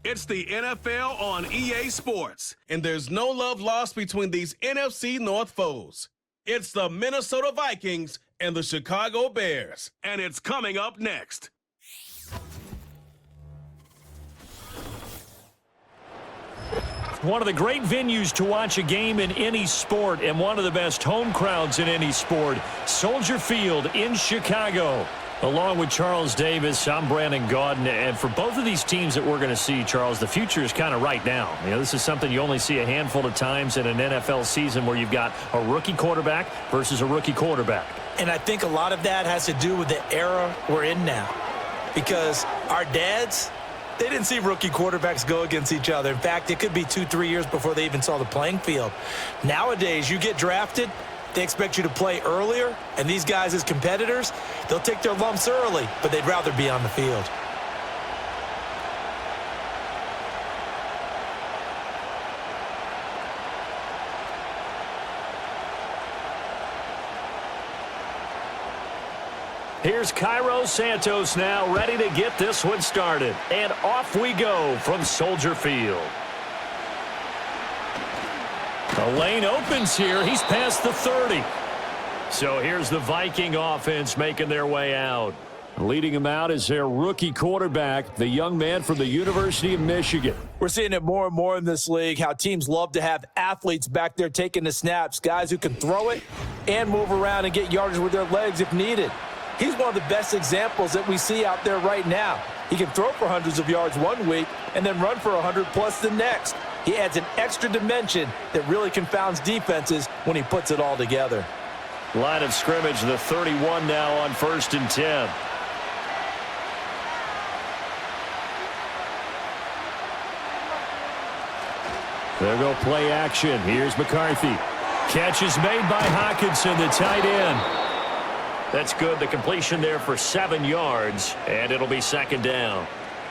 It's the NFL on EA Sports, and there's no love lost between these NFC North foes. It's the Minnesota Vikings and the Chicago Bears, and it's coming up next. One of the great venues to watch a game in any sport and one of the best home crowds in any sport, Soldier Field in Chicago. Along with Charles Davis, I'm Brandon Gaudin, and for both of these teams that we're going to see, Charles, the future is kind of right now. You know, this is something you only see a handful of times in an NFL season where you've got a rookie quarterback versus a rookie quarterback. And I think a lot of that has to do with the era we're in now. Because our dads, they didn't see rookie quarterbacks go against each other. In fact, it could be 2-3 years before they even saw the playing field. Nowadays, you get drafted, they expect you to play earlier, and these guys as competitors, they'll take their lumps early, but they'd rather be on the field. Here's Cairo Santos now, ready to get this one started. And off we go from Soldier Field. The lane opens here. He's past the 30. So here's the Viking offense making their way out. Leading them out is their rookie quarterback, the young man from the University of Michigan. We're seeing it more and more in this league, how teams love to have athletes back there taking the snaps, guys who can throw it and move around and get yardage with their legs if needed. He's one of the best examples that we see out there right now. He can throw for hundreds of yards one week and then run for 100+ the next. He adds an extra dimension that really confounds defenses when he puts it all together. Line of scrimmage, the 31 now on 1st and 10. There go play action. Here's McCarthy. Catch is made by Hockenson, the tight end. That's good. The completion there for 7 yards, and it'll be 2nd down.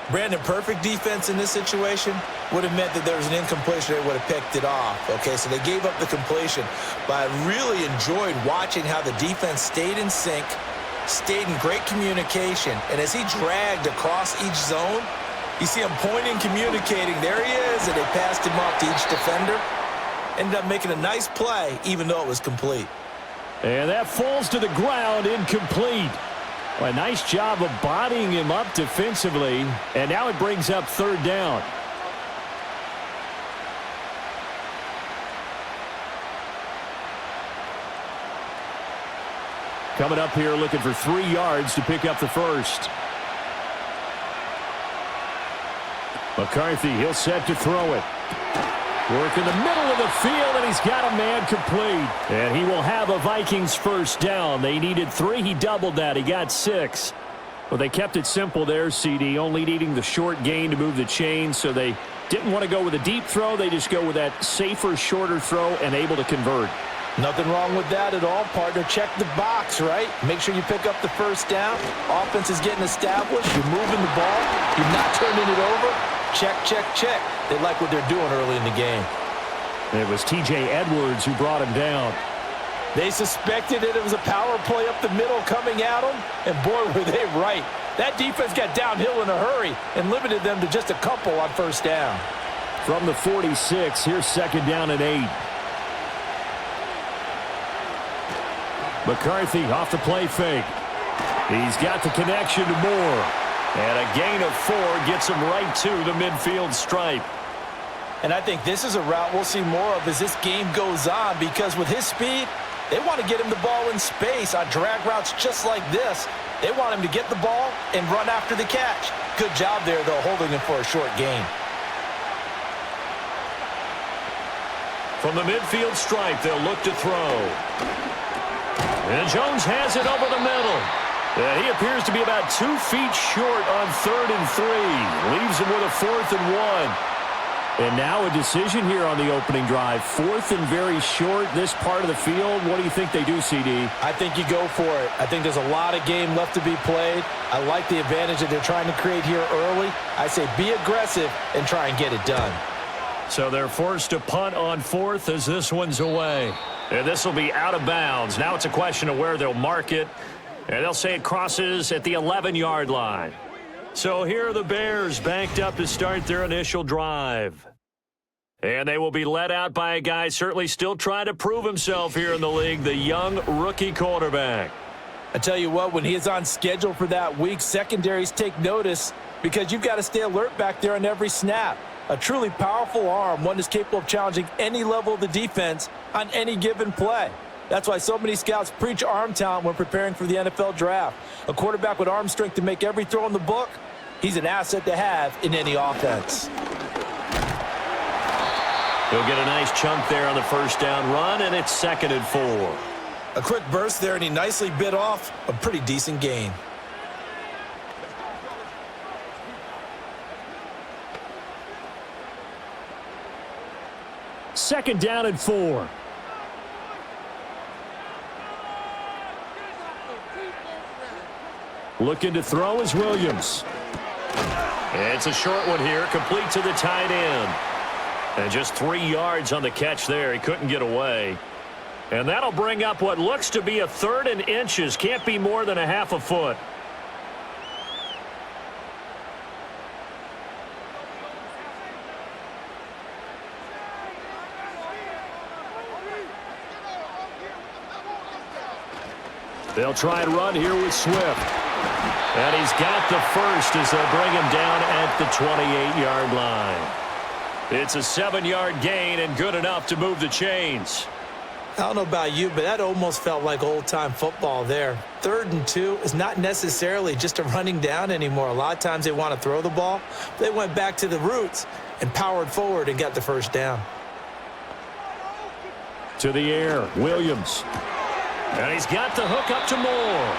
Brandon, perfect defense in this situation would have meant that there was an incompletion. They would have picked it off. Okay, so they gave up the completion. But I really enjoyed watching how the defense stayed in sync, stayed in great communication. And as he dragged across each zone, you see him pointing, communicating. There he is, and they passed him off to each defender. Ended up making a nice play, even though it was complete. And that falls to the ground, incomplete. Well, a nice job of bodying him up defensively, and now it brings up 3rd down. Coming up here looking for 3 yards to pick up the first. McCarthy, he'll set to throw it. Work in the middle of the field, and he's got a man complete. And he will have a Vikings first down. They needed 3. He doubled that. He got 6. Well, they kept it simple there, CD, only needing the short gain to move the chain, so they didn't want to go with a deep throw. They just go with that safer, shorter throw and able to convert. Nothing wrong with that at all, partner. Check the box, right? Make sure you pick up the first down. Offense is getting established. You're moving the ball. You're not turning it over. Check, check, check. They like what they're doing early in the game. It was T.J. Edwards who brought him down. They suspected it was a power play up the middle coming at them, and boy, were they right. That defense got downhill in a hurry and limited them to just a couple on first down. From the 46, here's 2nd down and 8. McCarthy off the play fake. He's got the connection to Moore. And a gain of 4 gets him right to the midfield stripe. And I think this is a route we'll see more of as this game goes on, because with his speed, they want to get him the ball in space on drag routes just like this. They want him to get the ball and run after the catch. Good job there, though, holding him for a short gain. From the midfield stripe, they'll look to throw. And Jones has it over the middle. And he appears to be about 2 feet short on 3rd and 3. Leaves him with a 4th and 1. And now a decision here on the opening drive. 4th and very short, this part of the field. What do you think they do, CD? I think you go for it. I think there's a lot of game left to be played. I like the advantage that they're trying to create here early. I say be aggressive and try and get it done. So they're forced to punt on 4th as this one's away. And this will be out of bounds. Now it's a question of where they'll mark it. And they'll say it crosses at the 11-yard line. So here are the Bears backed up to start their initial drive. And they will be led out by a guy certainly still trying to prove himself here in the league, the young rookie quarterback. I tell you what, when he is on schedule for that week, secondaries take notice because you've got to stay alert back there on every snap. A truly powerful arm, one that's capable of challenging any level of the defense on any given play. That's why so many scouts preach arm talent when preparing for the NFL draft. A quarterback with arm strength to make every throw in the book, he's an asset to have in any offense. He'll get a nice chunk there on the first down run, and it's 2nd and 4. A quick burst there, and he nicely bit off a pretty decent gain. Second down and 4. Looking to throw is Williams. It's a short one here, complete to the tight end. And just 3 yards on the catch there. He couldn't get away. And that'll bring up what looks to be a 3rd and inches. Can't be more than a half a foot. They'll try and run here with Swift. And he's got the first as they'll bring him down at the 28-yard line. It's a 7-yard gain and good enough to move the chains. I don't know about you, but that almost felt like old-time football there. 3rd and 2 is not necessarily just a running down anymore. A lot of times they want to throw the ball. They went back to the roots and powered forward and got the first down. To the air, Williams. And he's got the hook up to Moore.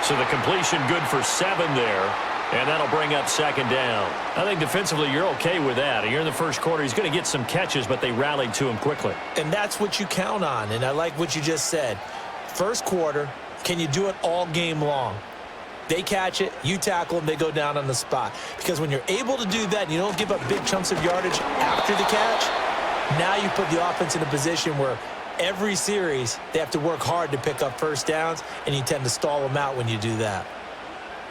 So the completion good for 7 there. And that'll bring up 2nd down. I think defensively you're okay with that. You're in the first quarter. He's going to get some catches, but they rallied to him quickly. And that's what you count on. And I like what you just said. First quarter, can you do it all game long? They catch it, you tackle them, they go down on the spot. Because when you're able to do that and you don't give up big chunks of yardage after the catch, now you put the offense in a position where every series they have to work hard to pick up first downs, and you tend to stall them out when you do that.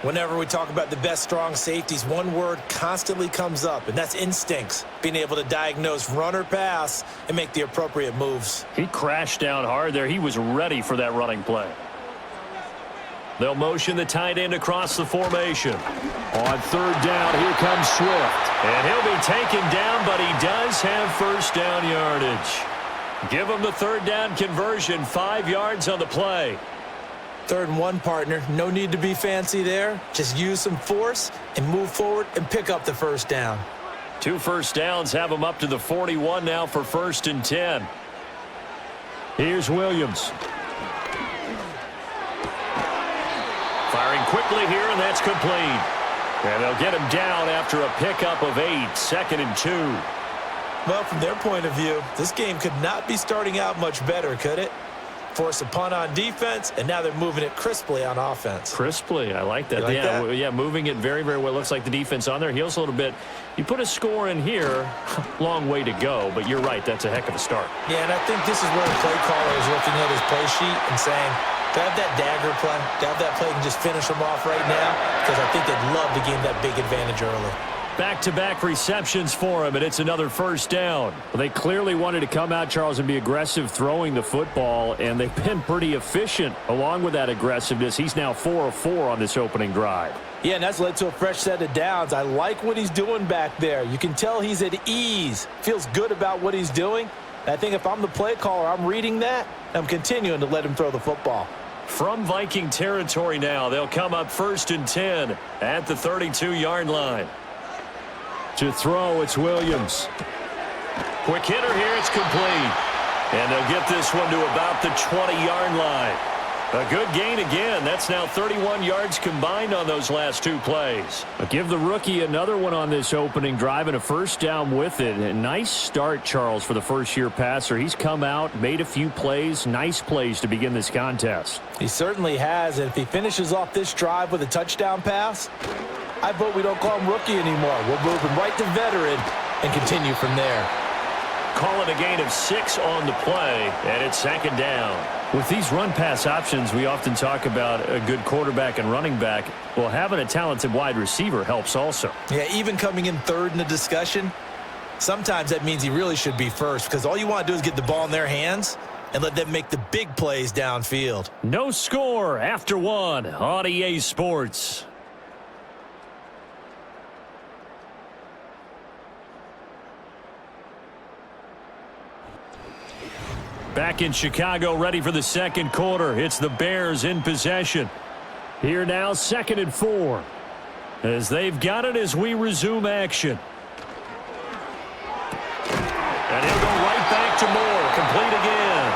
Whenever we talk about the best strong safeties, one word constantly comes up, and that's instincts. Being able to diagnose run or pass and make the appropriate moves. He crashed down hard there. He was ready for that running play. They'll motion the tight end across the formation. On 3rd down, here comes Swift. And he'll be taken down, but he does have first down yardage. Give him the 3rd down conversion, 5 yards on the play. 3rd and 1, partner. No need to be fancy there. Just use some force and move forward and pick up the first down. 2 first downs have him up to the 41 now for 1st and 10. Here's Williams. Firing quickly here, and that's complete. And they'll get him down after a pickup of 8, 2nd and 2. Well, from their point of view, this game could not be starting out much better, could it? Force a punt on defense, and now they're moving it crisply on offense. Crisply, I like that. Like that? Yeah, moving it very, very well. Looks like the defense on their heels a little bit. You put a score in here, long way to go, but you're right, that's a heck of a start. Yeah, and I think this is where the play caller is looking at his play sheet and saying, to have that dagger play, to have that play and just finish them off right now, because I think they'd love to gain that big advantage early. Back-to-back receptions for him, and it's another first down. Well, they clearly wanted to come out, Charles, and be aggressive throwing the football, and they've been pretty efficient along with that aggressiveness. He's now 4 of 4 on this opening drive. Yeah, and that's led to a fresh set of downs. I like what he's doing back there. You can tell he's at ease, feels good about what he's doing. And I think if I'm the play caller, I'm reading that, and I'm continuing to let him throw the football. From Viking territory now, they'll come up 1st and 10 at the 32-yard line. To throw, it's Williams. Quick hitter here, it's complete. And they'll get this one to about the 20-yard line. A good gain again. That's now 31 yards combined on those last 2 plays. But give the rookie another one on this opening drive and a first down with it. A nice start, Charles, for the first-year passer. He's come out, made a few plays, nice plays to begin this contest. He certainly has, and if he finishes off this drive with a touchdown pass, I vote we don't call him rookie anymore. We'll move him right to veteran and continue from there. call it a gain of 6 on the play, and it's second down. With these run-pass options, we often talk about a good quarterback and running back. Well, having a talented wide receiver helps also. Yeah, even coming in third in the discussion, sometimes that means he really should be first, because all you want to do is get the ball in their hands and let them make the big plays downfield. No score after 1 on EA Sports. Back in Chicago, ready for the second quarter. It's the Bears in possession. Here now, 2nd and 4. As they've got it as we resume action. And he'll go right back to Moore. Complete again.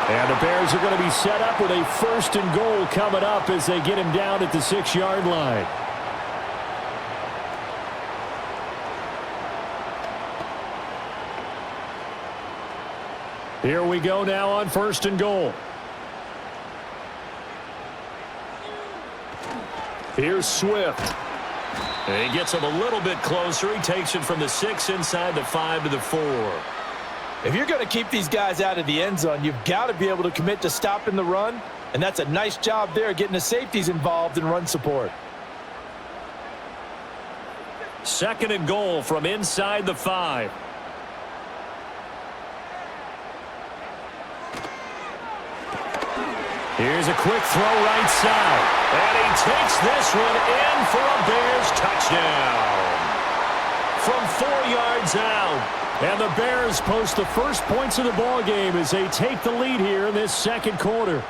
And the Bears are going to be set up with a 1st and goal coming up as they get him down at the 6-yard line. Here we go now on 1st and goal. Here's Swift. And he gets him a little bit closer. He takes it from the 6 inside the 5 to the 4. If you're going to keep these guys out of the end zone, you've got to be able to commit to stopping the run, and that's a nice job there getting the safeties involved in run support. 2nd and goal from inside the 5. Here's a quick throw right side. And he takes this one in for a Bears touchdown. From 4 yards out. And the Bears post the first points of the ball game as they take the lead here in this second quarter.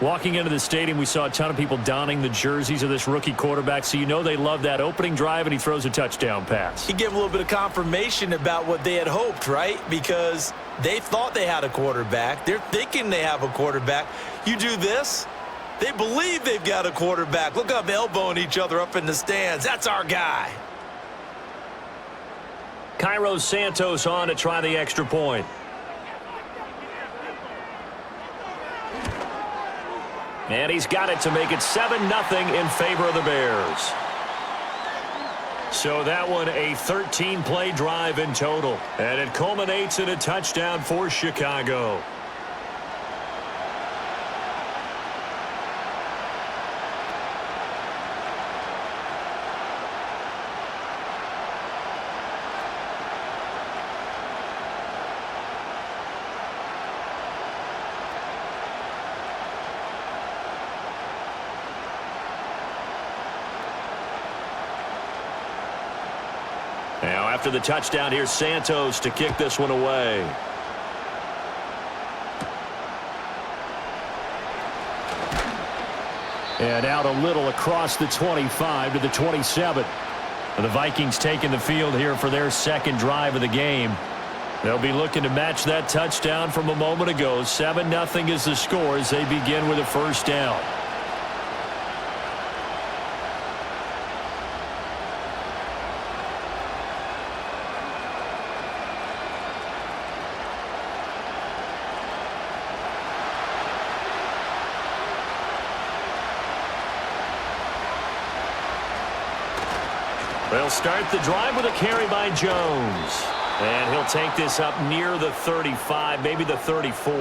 Walking into the stadium, we saw a ton of people donning the jerseys of this rookie quarterback, so you know they love that opening drive, and he throws a touchdown pass. He gave a little bit of confirmation about what they had hoped, right? Because they thought they had a quarterback. They're thinking they have a quarterback. You do this, they believe they've got a quarterback. Look up, elbowing each other up in the stands. That's our guy. Cairo Santos on to try the extra point. And he's got it to make it 7-0 in favor of the Bears. So that one a 13-play drive in total. And it culminates in a touchdown for Chicago. Now, after the touchdown, here's Santos to kick this one away. And out a little across the 25 to the 27. And the Vikings taking the field here for their second drive of the game. They'll be looking to match that touchdown from a moment ago. 7-0 is the score as they begin with a first down. They'll start the drive with a carry by Jones. And he'll take this up near the 35, maybe the 34.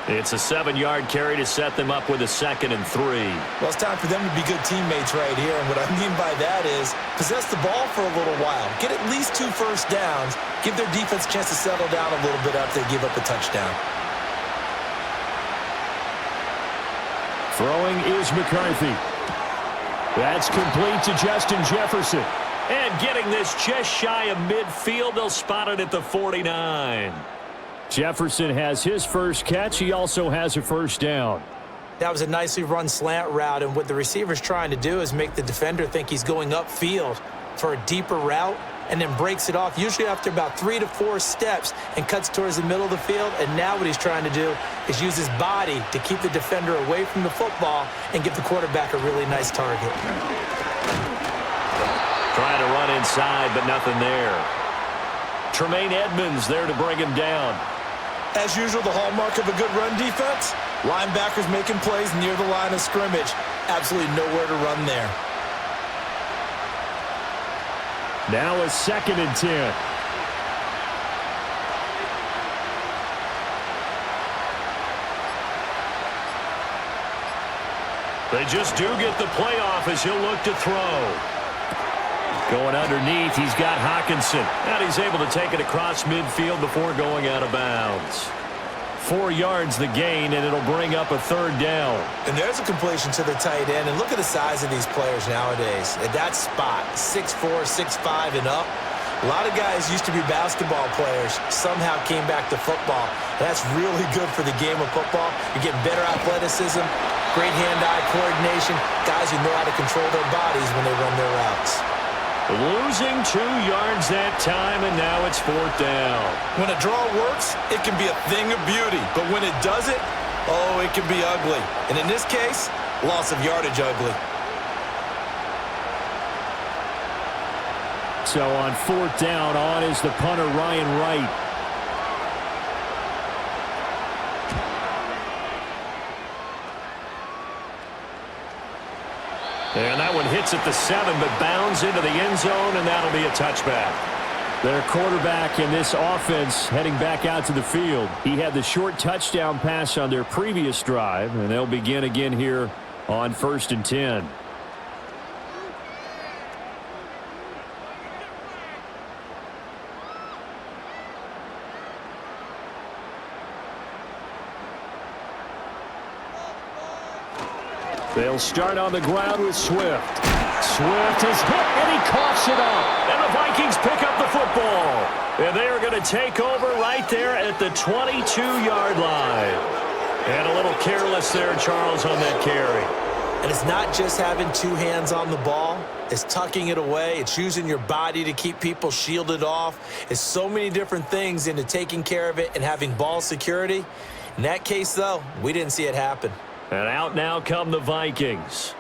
It's a 7-yard carry to set them up with a 2nd and 3. Well, it's time for them to be good teammates right here. And what I mean by that is possess the ball for a little while. Get at least 2 first downs. Give their defense a chance to settle down a little bit after they give up a touchdown. Throwing is McCarthy. That's complete to Justin Jefferson. And getting this just shy of midfield, they'll spot it at the 49. Jefferson has his first catch. He also has a first down. That was a nicely run slant route, and what the receiver's trying to do is make the defender think he's going upfield for a deeper route and then breaks it off, usually after about 3 to 4 steps, and cuts towards the middle of the field. And now what he's trying to do is use his body to keep the defender away from the football and give the quarterback a really nice target. Trying to run inside, but nothing there. Tremaine Edmonds there to bring him down. As usual, the hallmark of a good run defense, linebackers making plays near the line of scrimmage. Absolutely nowhere to run there. Now a 2nd and 10. They just do get the playoff as he'll look to throw. Going underneath, he's got Hawkinson. And he's able to take it across midfield before going out of bounds. 4 yards the gain, and it'll bring up a 3rd down. And there's a completion to the tight end. And look at the size of these players nowadays. At that spot, 6'4", 6'5", and up. A lot of guys used to be basketball players, somehow came back to football. That's really good for the game of football. You're getting better athleticism, great hand-eye coordination, guys who know how to control their bodies when they run their routes. Losing 2 yards that time, and now it's 4th down. When a draw works, it can be a thing of beauty. But when it doesn't, oh, it can be ugly. And in this case, loss of yardage ugly. So on 4th down, on is the punter, Ryan Wright. And that one hits at the 7, but bounds into the end zone, and that'll be a touchback. Their quarterback in this offense heading back out to the field. He had the short touchdown pass on their previous drive, and they'll begin again here on 1st and 10. They'll start on the ground with Swift. Swift is hit, and he coughs it up. And the Vikings pick up the football. And they are going to take over right there at the 22-yard line. And a little careless there, Charles, on that carry. And it's not just having 2 hands on the ball. It's tucking it away. It's using your body to keep people shielded off. It's so many different things into taking care of it and having ball security. In that case, though, we didn't see it happen. And out now come the Vikings.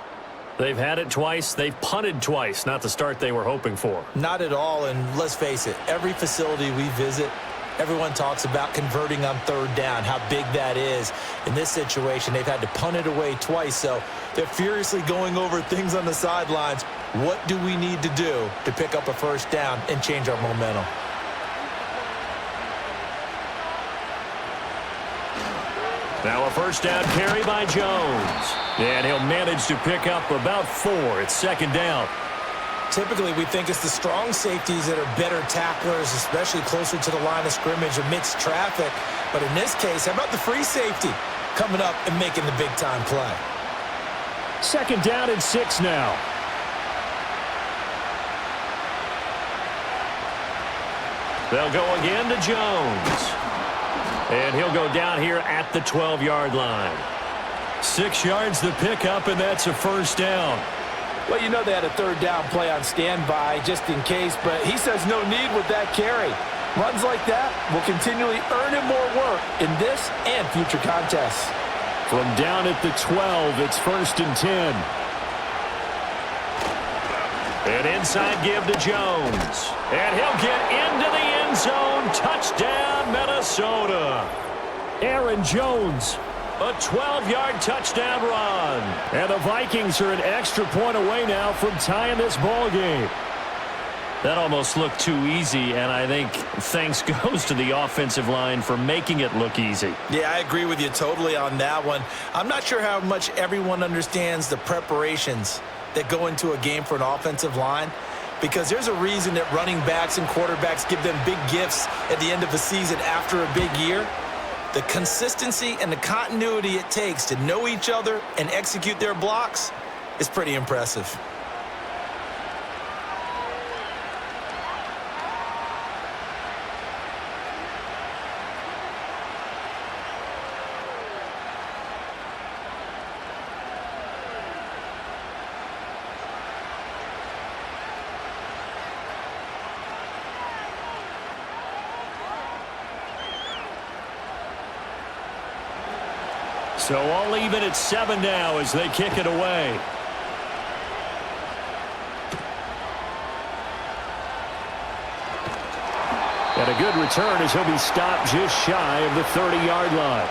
They've had it twice. They've punted twice. Not the start they were hoping for. Not at all, and let's face it, every facility we visit, everyone talks about converting on 3rd down, how big that is. In this situation, they've had to punt it away twice, so they're furiously going over things on the sidelines. What do we need to do to pick up a 1st down and change our momentum? Now a 1st down carry by Jones. And he'll manage to pick up about 4. It's 2nd down. Typically, we think it's the strong safeties that are better tacklers, especially closer to the line of scrimmage amidst traffic. But in this case, how about the free safety coming up and making the big-time play? 2nd down and 6 now. They'll go again to Jones. And he'll go down here at the 12-yard line. 6 yards the pickup, and that's a 1st down. Well, you know they had a 3rd down play on standby just in case, but he says no need with that carry. Runs like that will continually earn him more work in this and future contests. From down at the 12, it's 1st and 10. An inside give to Jones. And he'll get into the end zone. Touchdown, Minnesota. Aaron Jones, a 12-yard touchdown run. And the Vikings are an extra point away now from tying this ball game. That almost looked too easy, and I think thanks goes to the offensive line for making it look easy. Yeah, I agree with you totally on that one. I'm not sure how much everyone understands the preparations that go into a game for an offensive line, because there's a reason that running backs and quarterbacks give them big gifts at the end of a season after a big year. The consistency and the continuity it takes to know each other and execute their blocks is pretty impressive. So all even at 7 now as they kick it away. And a good return as he'll be stopped just shy of the 30-yard line.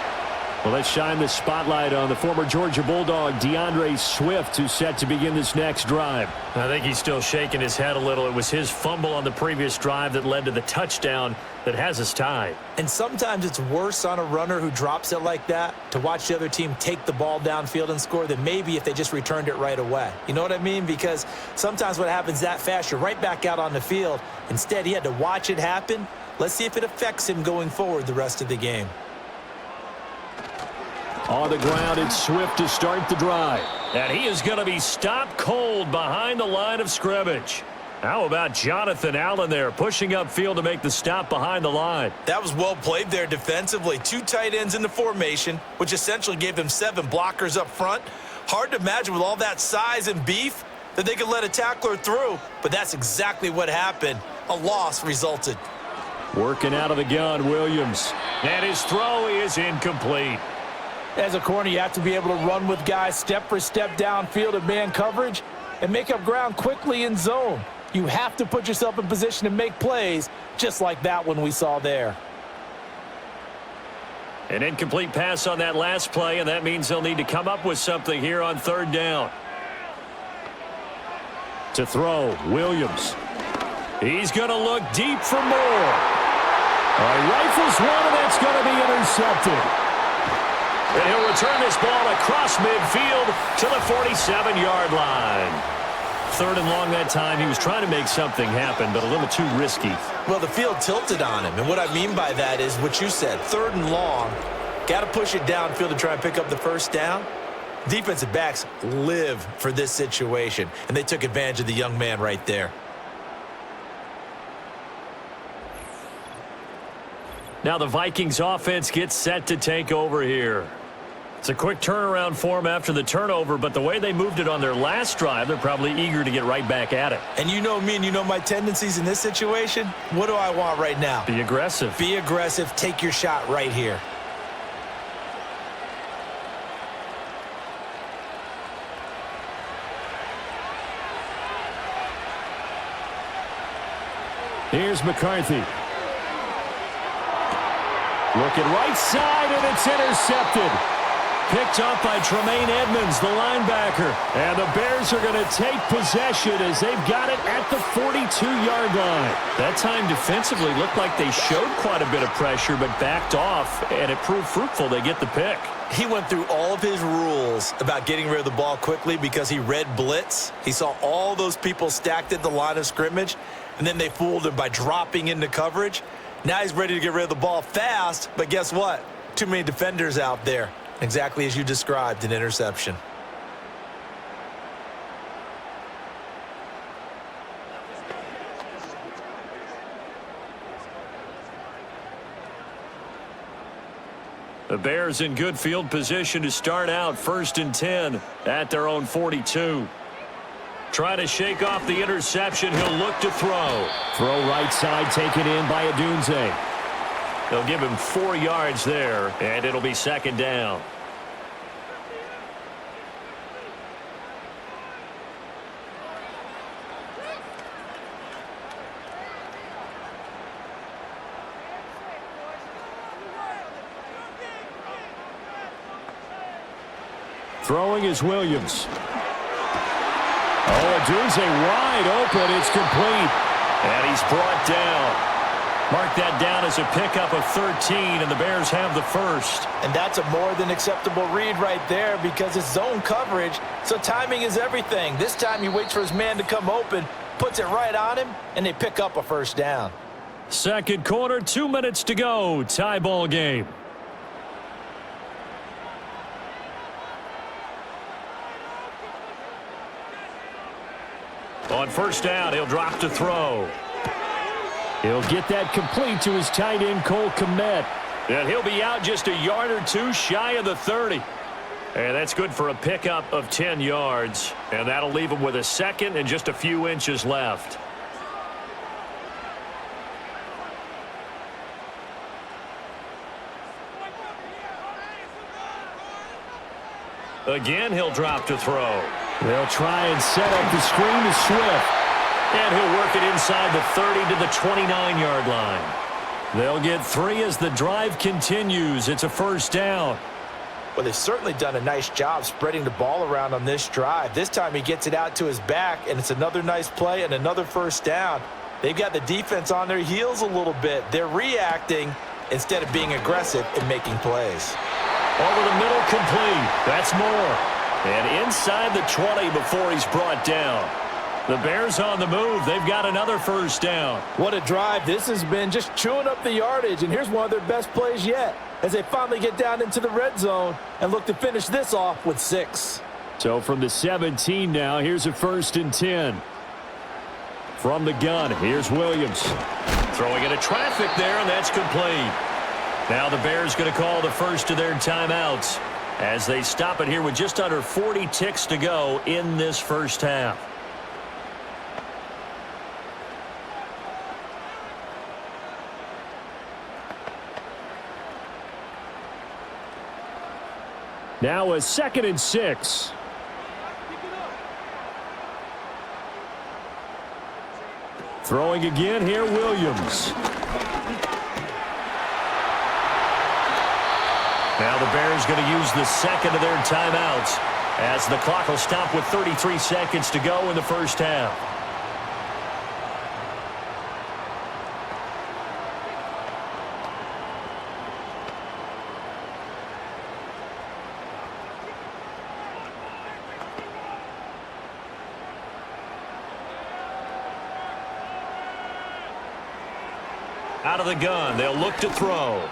Well, let's shine the spotlight on the former Georgia Bulldog, DeAndre Swift, who's set to begin this next drive. I think he's still shaking his head a little. It was his fumble on the previous drive that led to the touchdown that has us tied. And sometimes it's worse on a runner who drops it like that to watch the other team take the ball downfield and score than maybe if they just returned it right away. You know what I mean? Because sometimes what happens that fast, you're right back out on the field. Instead, he had to watch it happen. Let's see if it affects him going forward the rest of the game. On the ground, it's Swift to start the drive. And he is going to be stopped cold behind the line of scrimmage. How about Jonathan Allen there, pushing upfield to make the stop behind the line? That was well played there defensively. 2 tight ends in the formation, which essentially gave them 7 blockers up front. Hard to imagine with all that size and beef that they could let a tackler through, but that's exactly what happened. A loss resulted. Working out of the gun, Williams. And his throw is incomplete. As a corner, you have to be able to run with guys step for step downfield in man coverage and make up ground quickly in zone. You have to put yourself in position to make plays, just like that one we saw there. An incomplete pass on that last play, and that means they'll need to come up with something here on 3rd down. To throw, Williams. He's going to look deep for more. Rifles one, and that's going to be intercepted. And he'll return this ball across midfield to the 47-yard line. 3rd and long that time. He was trying to make something happen, but a little too risky. Well, the field tilted on him, and what I mean by that is what you said, 3rd and long. Got to push it downfield to try and pick up the 1st down. Defensive backs live for this situation, and they took advantage of the young man right there. Now the Vikings offense gets set to take over here. It's a quick turnaround for them after the turnover, but the way they moved it on their last drive, they're probably eager to get right back at it. And you know me and you know my tendencies in this situation. What do I want right now? Be aggressive. Be aggressive. Take your shot right here. Here's McCarthy. Looking right side, and it's intercepted. Picked off by Tremaine Edmonds, the linebacker. And the Bears are going to take possession as they've got it at the 42-yard line. That time defensively looked like they showed quite a bit of pressure but backed off, and it proved fruitful. They get the pick. He went through all of his rules about getting rid of the ball quickly because he read blitz. He saw all those people stacked at the line of scrimmage, and then they fooled him by dropping into coverage. Now he's ready to get rid of the ball fast, but guess what? Too many defenders out there. Exactly as you described, an interception. The Bears in good field position to start out 1st and 10 at their own 42. Trying to shake off the interception. He'll look to throw. Throw right side, taken in by Adunze. They'll give him 4 yards there, and it'll be 2nd down. Throwing is Williams. Oh, Adunze wide open. It's complete. And he's brought down. Mark that down as a pickup of 13, and the Bears have the 1st. And that's a more than acceptable read right there because it's zone coverage, so timing is everything. This time he waits for his man to come open, puts it right on him, and they pick up a 1st down. 2nd quarter, 2 minutes to go. Tie ball game. On 1st down, he'll drop to throw. He'll get that complete to his tight end, Cole Kmet. And he'll be out just a yard or 2 shy of the 30. And that's good for a pickup of 10 yards. And that'll leave him with a 2nd and just a few inches left. Again, he'll drop to throw. They'll try and set up the screen to Swift. And he'll work it inside the 30 to the 29-yard line. They'll get 3 as the drive continues. It's a 1st down. Well, they've certainly done a nice job spreading the ball around on this drive. This time he gets it out to his back, and it's another nice play and another first down. They've got the defense on their heels a little bit. They're reacting instead of being aggressive and making plays. Over the middle, complete. That's more. And inside the 20 before he's brought down. The Bears on the move. They've got another first down. What a drive this has been, just chewing up the yardage. And here's one of their best plays yet as they finally get down into the red zone and look to finish this off with 6. So from the 17 now, here's a 1st and 10. From the gun, here's Williams. Throwing into traffic there, and that's complete. Now the Bears going to call the first of their timeouts as they stop it here with just under 40 ticks to go in this first half. Now a 2nd and 6. Throwing again here, Williams. Now the Bears going to use the second of their timeouts as the clock will stop with 33 seconds to go in the first half. Out of the gun, they'll look to throw.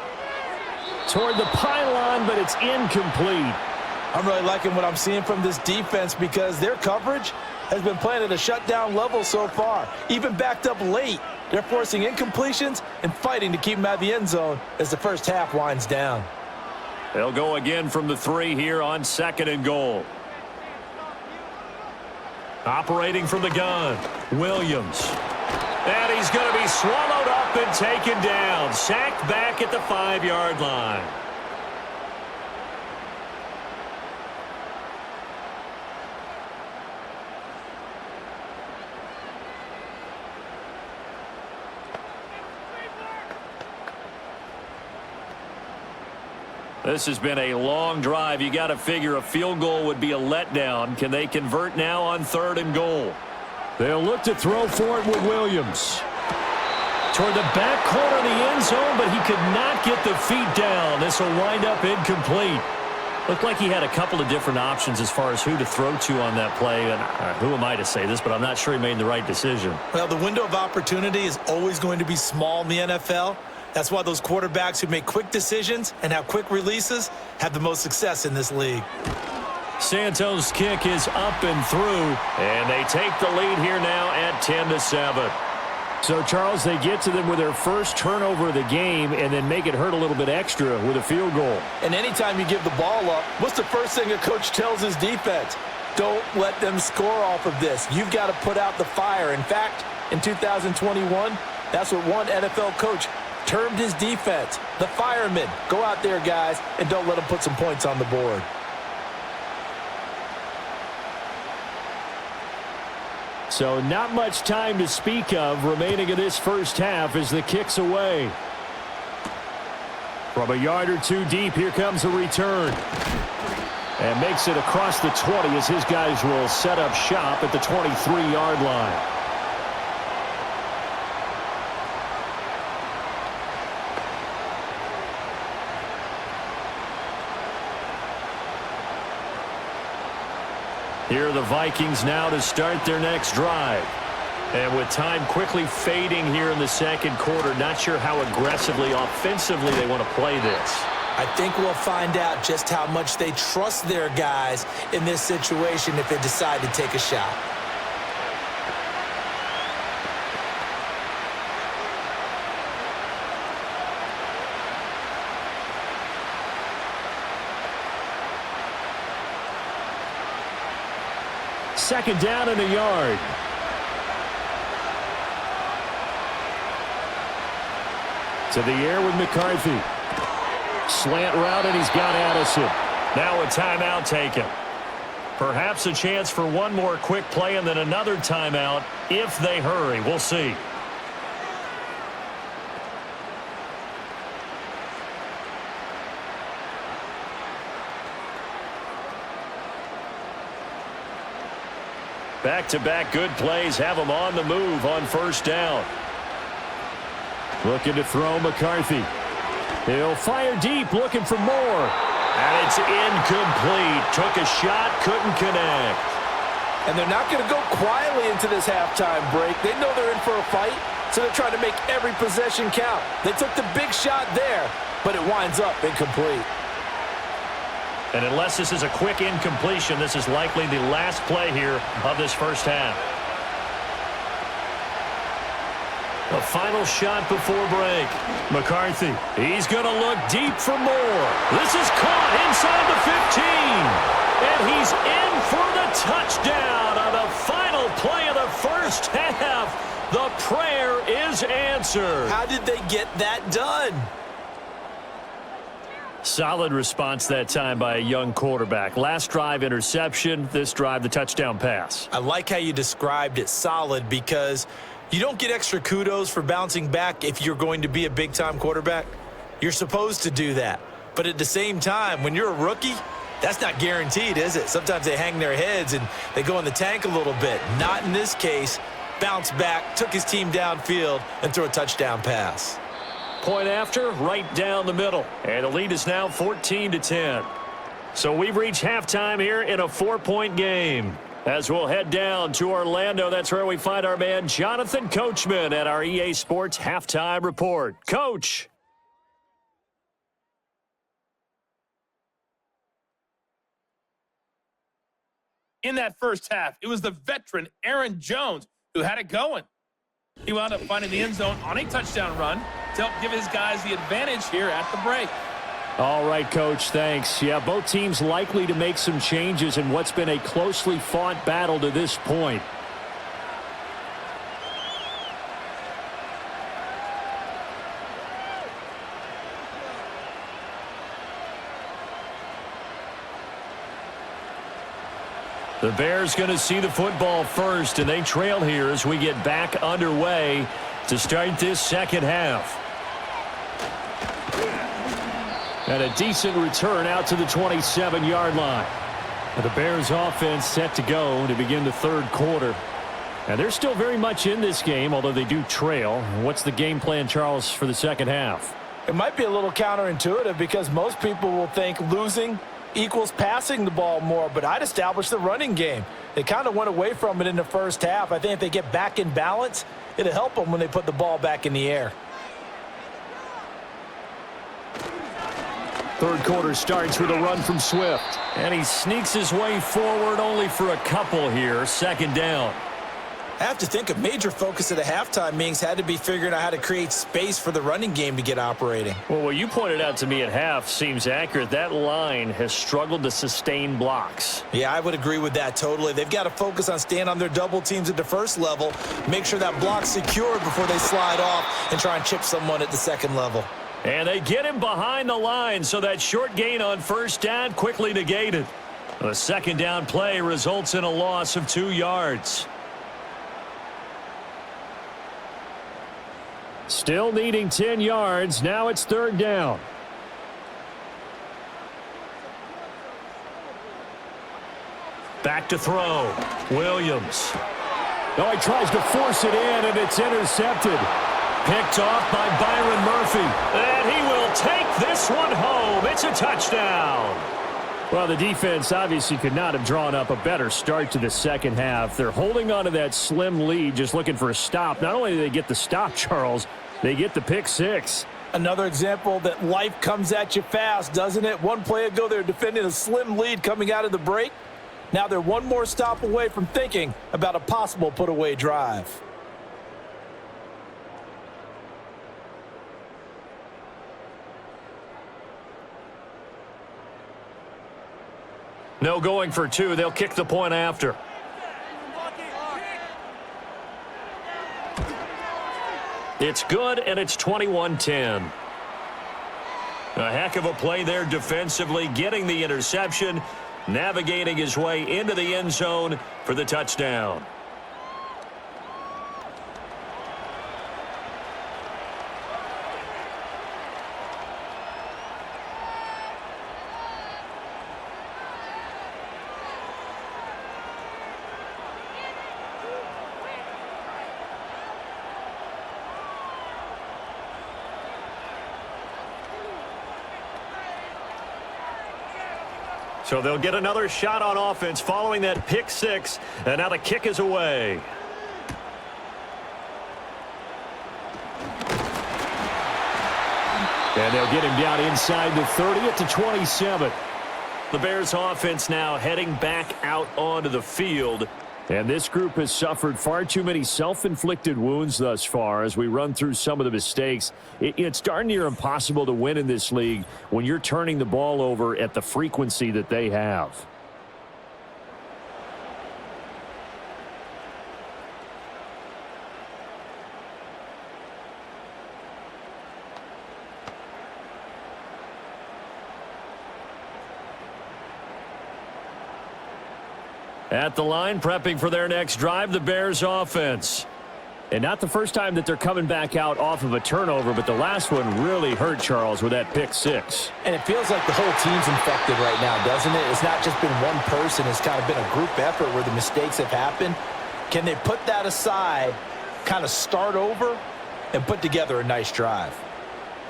Toward the pylon, but it's incomplete. I'm really liking what I'm seeing from this defense because their coverage has been playing at a shutdown level so far. Even backed up late, they're forcing incompletions and fighting to keep them out of the end zone as the first half winds down. They'll go again from the 3 here on 2nd and goal. Operating from the gun, Williams. And he's going to be swallowed up and taken down. Sacked back at the 5-yard line. This has been a long drive. You got to figure a field goal would be a letdown. Can they convert now on 3rd and goal? They'll look to throw for it with Williams. Toward the back corner of the end zone, but he could not get the feet down. This will wind up incomplete. Looked like he had a couple of different options as far as who to throw to on that play. And who am I to say this, but I'm not sure he made the right decision. Well, the window of opportunity is always going to be small in the NFL. That's why those quarterbacks who make quick decisions and have quick releases have the most success in this league. Santos' kick is up and through, and they take the lead here now at 10-7. So, Charles, they get to them with their first turnover of the game and then make it hurt a little bit extra with a field goal. And anytime you give the ball up, what's the first thing a coach tells his defense? Don't let them score off of this. You've got to put out the fire. In fact, in 2021, that's what one NFL coach termed his defense, the firemen. Go out there, guys, and don't let them put some points on the board. So not much time to speak of remaining in this first half as the kick's away. From a yard or two deep, here comes a return. And makes it across the 20 as his guys will set up shop at the 23-yard line. Here are the Vikings now to start their next drive. And with time quickly fading here in the second quarter, not sure how aggressively, offensively they want to play this. I think we'll find out just how much they trust their guys in this situation if they decide to take a shot. Second down and a yard. To the air with McCarthy. Slant route, and he's got Addison. Now a timeout taken. Perhaps a chance for one more quick play and then another timeout if they hurry. We'll see. Back-to-back good plays have them on the move on first down. Looking to throw McCarthy. He'll fire deep, looking for more. And it's incomplete. Took a shot, couldn't connect. And they're not going to go quietly into this halftime break. They know they're in for a fight, so they're trying to make every possession count. They took the big shot there, but it winds up incomplete. And unless this is a quick incompletion, this is likely the last play here of this first half. A final shot before break. McCarthy, he's going to look deep for more. This is caught inside the 15. And he's in for the touchdown on the final play of the first half. The prayer is answered. How did they get that done? Solid response that time by a young quarterback. Last drive, interception. This drive, the touchdown pass. I like how you described it, solid, because you don't get extra kudos for bouncing back if you're going to be a big-time quarterback. You're supposed to do that. But at the same time, when you're a rookie, that's not guaranteed, is it? Sometimes they hang their heads and they go in the tank a little bit. Not in this case. Bounced back, took his team downfield, and threw a touchdown pass. Point after, right down the middle. And the lead is now 14-10. So we've reached halftime here in a 4-point game. As we'll head down to Orlando, that's where we find our man Jonathan Coachman at our EA Sports Halftime Report. Coach. In that first half, it was the veteran Aaron Jones who had it going. He wound up finding the end zone on a touchdown run to help give his guys the advantage here at the break. All right, Coach, thanks. Yeah, both teams likely to make some changes in what's been a closely fought battle to this point. The Bears going to see the football first, and they trail here as we get back underway to start this second half. And a decent return out to the 27-yard line. The Bears offense set to go to begin the third quarter. And they're still very much in this game, although they do trail. What's the game plan, Charles, for the second half? It might be a little counterintuitive because most people will think losing equals passing the ball more, but I'd establish the running game. They kind of went away from it in the first half. I think if they get back in balance, it'll help them when they put the ball back in the air. Third quarter starts with a run from Swift. And he sneaks his way forward only for a couple here. Second down. I have to think a major focus of the halftime meetings had to be figuring out how to create space for the running game to get operating. Well, what you pointed out to me at half seems accurate. That line has struggled to sustain blocks. Yeah, I would agree with that totally. They've got to focus on staying on their double teams at the first level, make sure that block's secured before they slide off and try and chip someone at the second level. And they get him behind the line, so that short gain on first down quickly negated. The second down play results in a loss of 2 yards. Still needing 10 yards. Now it's third down. Back to throw. Williams. Oh, he tries to force it in, and it's intercepted. Picked off by Byron Murphy. And he will take this one home. It's a touchdown. Well, the defense obviously could not have drawn up a better start to the second half. They're holding on to that slim lead, just looking for a stop. Not only do they get the stop, Charles, they get the pick six. Another example that life comes at you fast, doesn't it? One play ago, they were defending a slim lead coming out of the break. Now they're one more stop away from thinking about a possible put-away drive. No going for two. They'll kick the point after. It's good, and it's 21-10. A heck of a play there defensively, getting the interception, navigating his way into the end zone for the touchdown. So they'll get another shot on offense following that pick six, and now the kick is away. And they'll get him down inside the 30 at the 27. The Bears offense now heading back out onto the field. And this group has suffered far too many self-inflicted wounds thus far as we run through some of the mistakes. It's darn near impossible to win in this league when you're turning the ball over at the frequency that they have. At the line, prepping for their next drive, the Bears offense. And not the first time that they're coming back out off of a turnover, but the last one really hurt Charles with that pick six. And it feels like the whole team's infected right now, doesn't it? It's not just been one person. It's kind of been a group effort where the mistakes have happened. Can they put that aside, kind of start over, and put together a nice drive?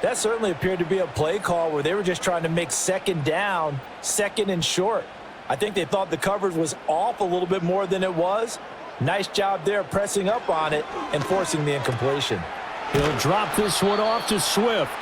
That certainly appeared to be a play call where they were just trying to make second down, second and short. I think they thought the coverage was off a little bit more than it was. Nice job there pressing up on it and forcing the incompletion. He'll drop this one off to Swift.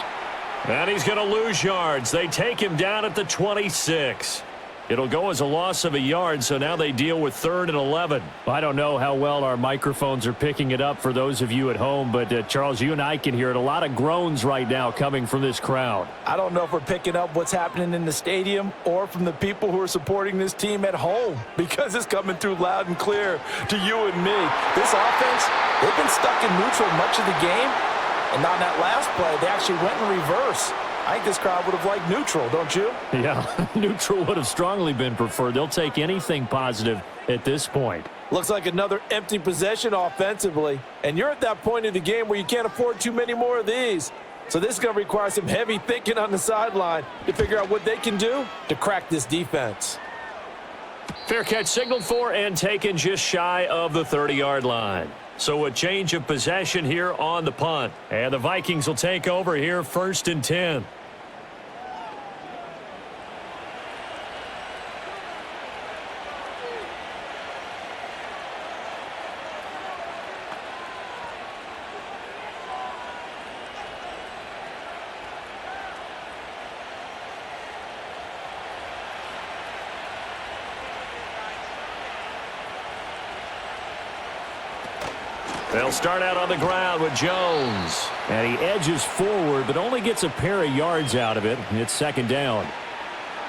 And he's going to lose yards. They take him down at the 26. It'll go as a loss of a yard, so now they deal with 3rd and 11. I don't know how well our microphones are picking it up for those of you at home, but Charles, you and I can hear it. A lot of groans right now coming from this crowd. I don't know if we're picking up what's happening in the stadium or from the people who are supporting this team at home, because it's coming through loud and clear to you and me. This offense, they've been stuck in neutral much of the game, and on that last play, they actually went in reverse. I think this crowd would have liked neutral, don't you? Yeah, neutral would have strongly been preferred. They'll take anything positive at this point. Looks like another empty possession offensively. And you're at that point in the game where you can't afford too many more of these. So this is going to require some heavy thinking on the sideline to figure out what they can do to crack this defense. Fair catch signaled for and taken just shy of the 30-yard line. So a change of possession here on the punt. And the Vikings will take over here 1st and 10. They'll start out on the ground with Jones. And he edges forward, but only gets a pair of yards out of it. It's 2nd down.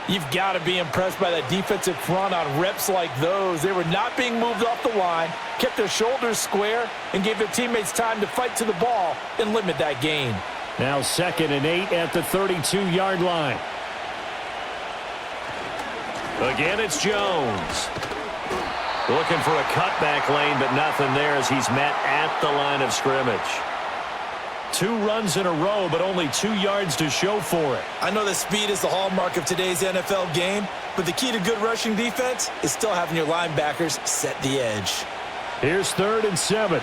You've got to be impressed by that defensive front on reps like those. They were not being moved off the line, kept their shoulders square, and gave their teammates time to fight to the ball and limit that gain. Now 2nd and 8 at the 32-yard line. Again, it's Jones. Looking for a cutback lane, but nothing there as he's met at the line of scrimmage. 2 runs in a row, but only 2 yards to show for it. I know that speed is the hallmark of today's NFL game, but the key to good rushing defense is still having your linebackers set the edge. Here's 3rd and 7.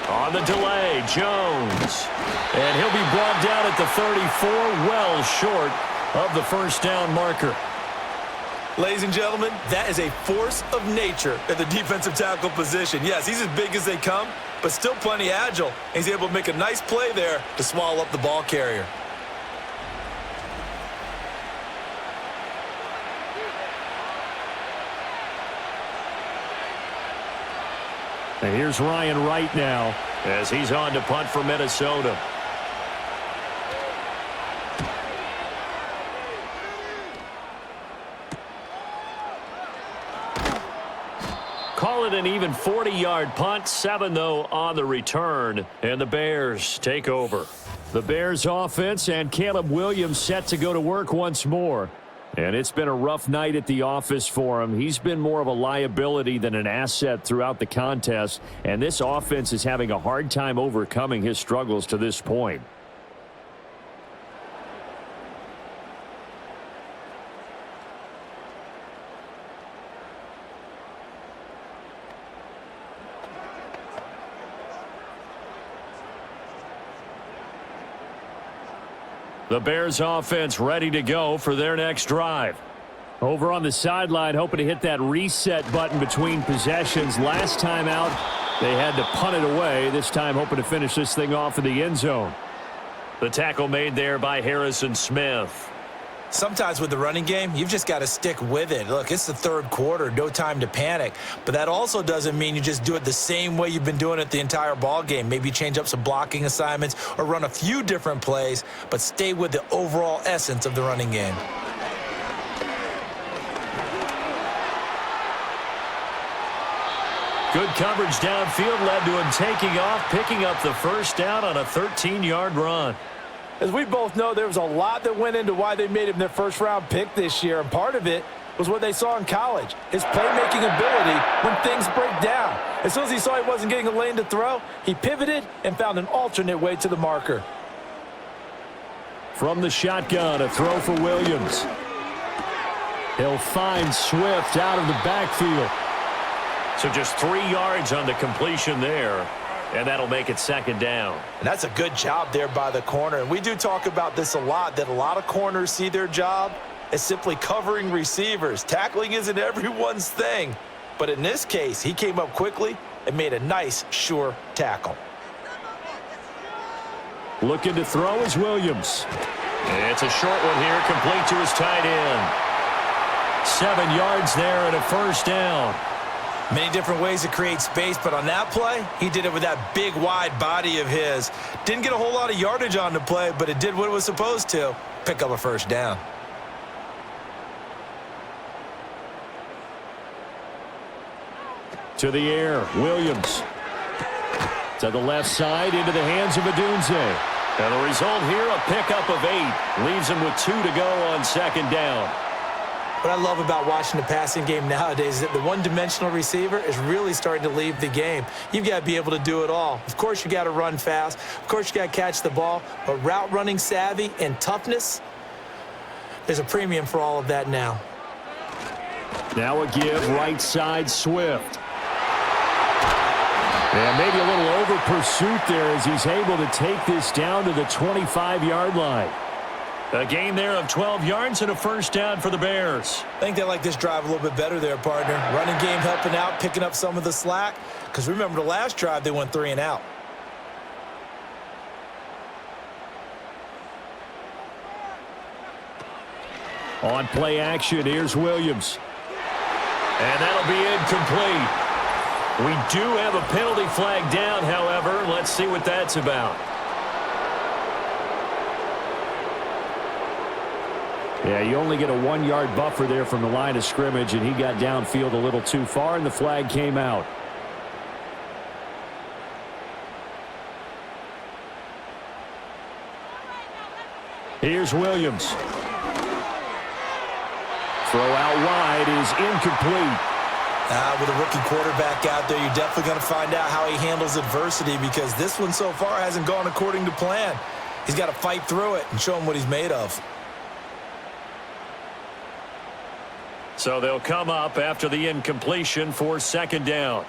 On the delay, Jones. And he'll be brought down at the 34, well short of the 1st down marker. Ladies and gentlemen, that is a force of nature at the defensive tackle position. Yes, he's as big as they come, but still plenty agile. And he's able to make a nice play there to swallow up the ball carrier. And here's Ryan Wright now as he's on to punt for Minnesota. Call it an even 40-yard punt, 7 though on the return, and the Bears take over. The Bears offense and Caleb Williams set to go to work once more. And it's been a rough night at the office for him. He's been more of a liability than an asset throughout the contest, and this offense is having a hard time overcoming his struggles to this point. The Bears offense ready to go for their next drive. Over on the sideline, hoping to hit that reset button between possessions. Last time out, they had to punt it away. This time, hoping to finish this thing off in the end zone. The tackle made there by Harrison Smith. Sometimes with the running game, you've just got to stick with it. Look, it's the third quarter, no time to panic. But that also doesn't mean you just do it the same way you've been doing it the entire ball game. Maybe change up some blocking assignments or run a few different plays, but stay with the overall essence of the running game. Good coverage downfield led to him taking off, picking up the first down on a 13-yard run. As we both know, there was a lot that went into why they made him their first-round pick this year, and part of it was what they saw in college, his playmaking ability when things break down. As soon as he saw he wasn't getting a lane to throw, he pivoted and found an alternate way to the marker. From the shotgun, a throw for Williams. He'll find Swift out of the backfield. So just 3 yards on the completion there. And that'll make it second down. And that's a good job there by the corner. And we do talk about this a lot, that a lot of corners see their job as simply covering receivers. Tackling isn't everyone's thing. But in this case, he came up quickly and made a nice, sure tackle. Looking to throw is Williams. It's a short one here, complete to his tight end. 7 yards there and a first down. Many different ways to create space, but on that play, he did it with that big, wide body of his. Didn't get a whole lot of yardage on the play, but it did what it was supposed to, pick up a first down. To the air, Williams. To the left side, into the hands of Adunze. And the result here, a pickup of 8. Leaves him with 2 to go on second down. What I love about watching the passing game nowadays is that the one-dimensional receiver is really starting to leave the game. You've got to be able to do it all. Of course, you got to run fast. Of course, you got to catch the ball. But route running savvy and toughness, there's a premium for all of that now. Now a give, right side, Swift. And maybe a little over pursuit there as he's able to take this down to the 25-yard line. A gain there of 12 yards and a first down for the Bears. I think they like this drive a little bit better there, partner. Running game helping out, picking up some of the slack. Because remember, the last drive, they went 3 and out. On play action, here's Williams. And that'll be incomplete. We do have a penalty flag down, however. Let's see what that's about. Yeah, you only get a 1-yard buffer there from the line of scrimmage, and he got downfield a little too far, and the flag came out. Here's Williams. Throw out wide is incomplete. With a rookie quarterback out there, you're definitely going to find out how he handles adversity, because this one so far hasn't gone according to plan. He's got to fight through it and show him what he's made of. So they'll come up after the incompletion for second down.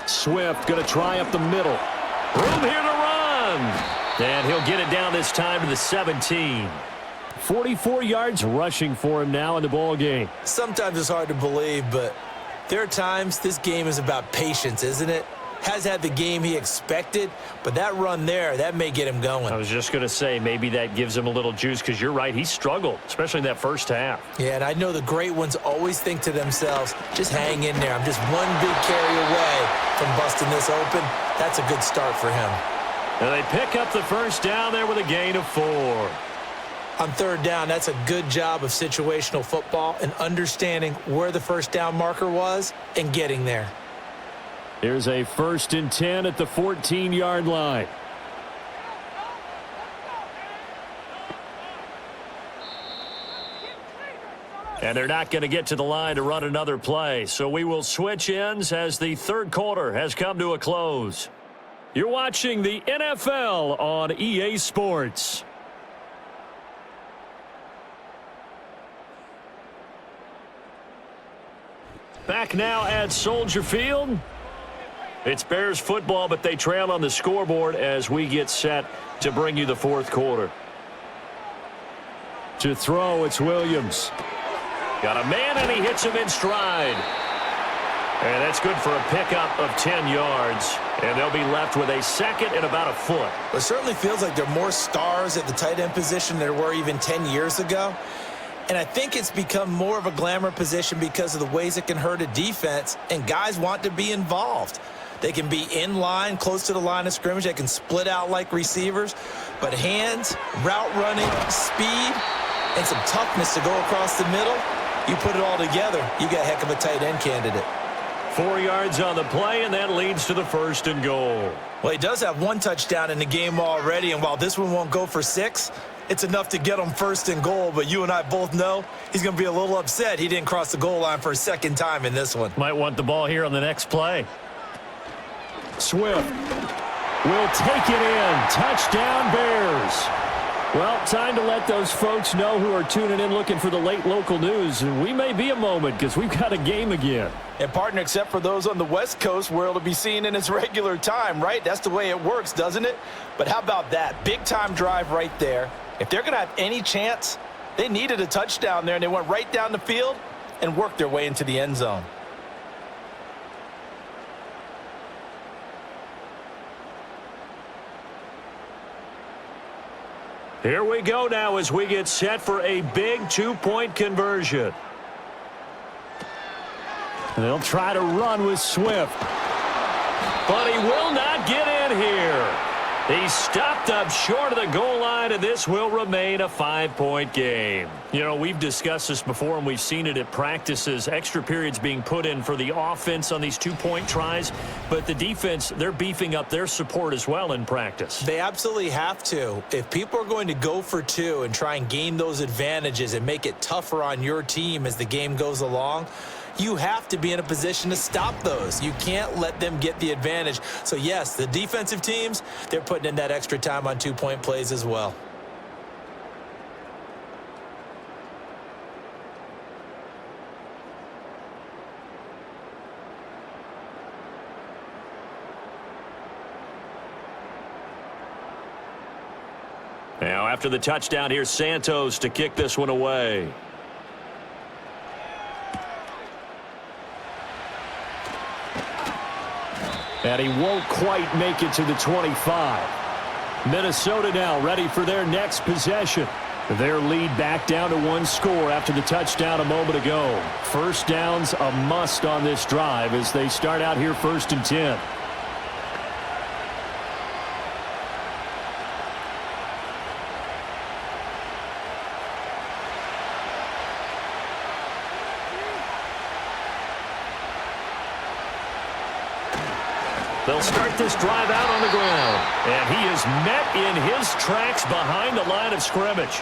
Swift going to try up the middle. Room here to run. And he'll get it down this time to the 17. 44 yards rushing for him now in the ball game. Sometimes it's hard to believe, but there are times this game is about patience, isn't it? Has had the game he expected, but that run there, that may get him going. I was just going to say, maybe that gives him a little juice, because you're right, he struggled, especially in that first half. Yeah, and I know the great ones always think to themselves, just hang in there. I'm just one big carry away from busting this open. That's a good start for him. And they pick up the first down there with a gain of 4. On third down, that's a good job of situational football and understanding where the first down marker was and getting there. Here's a 1st and 10 at the 14-yard line. And they're not going to get to the line to run another play. So we will switch ends as the third quarter has come to a close. You're watching the NFL on EA Sports. Back now at Soldier Field. It's Bears football, but they trail on the scoreboard as we get set to bring you the fourth quarter. To throw, it's Williams. Got a man, and he hits him in stride. And that's good for a pickup of 10 yards. And they'll be left with a second and about a foot. It certainly feels like there are more stars at the tight end position than there were even 10 years ago. And I think it's become more of a glamour position because of the ways it can hurt a defense, and guys want to be involved. They can be in line, close to the line of scrimmage. They can split out like receivers. But hands, route running, speed, and some toughness to go across the middle, you put it all together, you got a heck of a tight end candidate. 4 yards on the play, and that leads to the 1st and goal. Well, he does have 1 touchdown in the game already, and while this one won't go for 6, it's enough to get him 1st and goal. But you and I both know he's going to be a little upset he didn't cross the goal line for a second time in this one. Might want the ball here on the next play. Swift will take it in. Touchdown, Bears. Well, time to let those folks know who are tuning in looking for the late local news. We may be a moment because we've got a game again. And, partner, except for those on the West Coast where it'll be seen in its regular time, right? That's the way it works, doesn't it? But how about that? Big-time drive right there. If they're going to have any chance, they needed a touchdown there, and they went right down the field and worked their way into the end zone. Here we go now as we get set for a big 2-point conversion. They'll try to run with Swift. But he will not get in here. He's stopped up short of the goal line, and this will remain a 5-point game. You know, we've discussed this before, and we've seen it at practices. Extra periods being put in for the offense on these 2-point tries. But the defense, they're beefing up their support as well in practice. They absolutely have to. If people are going to go for 2 and try and gain those advantages and make it tougher on your team as the game goes along, you have to be in a position to stop those. You can't let them get the advantage. So, yes, the defensive teams, they're putting in that extra time on 2-point plays as well. Now, after the touchdown, here's Santos to kick this one away. And he won't quite make it to the 25. Minnesota now ready for their next possession. Their lead back down to 1 score after the touchdown a moment ago. First down's a must on this drive as they start out here 1st and 10. They'll start this drive out on the ground. And he is met in his tracks behind the line of scrimmage.